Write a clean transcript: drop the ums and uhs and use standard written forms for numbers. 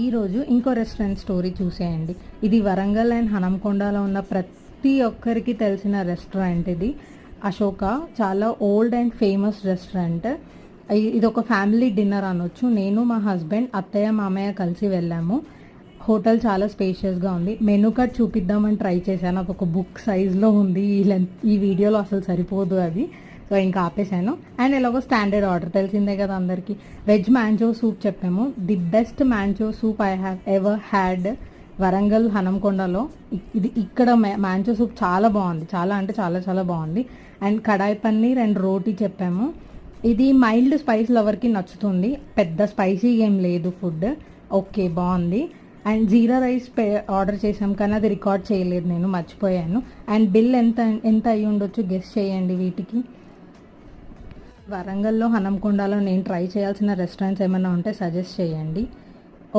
ఈరోజు ఇంకో restaurant story చూసేయండి. ఇది వరంగల్ అండ్ హనంకొండలో ఉన్న ప్రతి ఒక్కరికి తెలిసిన రెస్టారెంట్ ఇది. అశోక చాలా ఓల్డ్ అండ్ ఫేమస్ రెస్టారెంట్. ఇది ఒక ఫ్యామిలీ డిన్నర్ అనొచ్చు. నేను మా హస్బెండ్, అత్తయ్య, మామయ్య కలిసి వెళ్ళాము. హోటల్ చాలా స్పేషియస్గా ఉంది. మెనూ కార్డ్ చూపిద్దామని ట్రై చేశాను, అది ఒక బుక్ సైజ్లో ఉంది. ఈ వీడియోలో అసలు సరిపోదు అది, సో ఇంకా ఆపేసాను. అండ్ ఎలాగో స్టాండర్డ్ ఆర్డర్ తెలిసిందే కదా అందరికీ. వెజ్ మ్యాంచో సూప్ చెప్పాము. The best manchow soup I have ever had Warangal హనంకొండలో. ఇది ఇక్కడ మ్యాంచో సూప్ చాలా బాగుంది, చాలా అంటే చాలా చాలా బాగుంది. అండ్ కడాయి పన్నీర్ అండ్ రోటీ చెప్పాము. ఇది మైల్డ్ స్పైస్ లవర్కి నచ్చుతుంది, పెద్ద స్పైసీ ఏం లేదు ఫుడ్, ఓకే బాగుంది. అండ్ జీరా రైస్ ఆర్డర్ చేసాం కానీ అది రికార్డ్ చేయలేదు, నేను మర్చిపోయాను. అండ్ బిల్ ఎంత ఎంత అయ్యి ఉండొచ్చు గెస్ చేయండి వీటికి. వరంగల్లో హనంకొండలో నేను ట్రై చేయాల్సిన రెస్టారెంట్స్ ఏమైనా ఉంటే సజెస్ట్ చేయండి.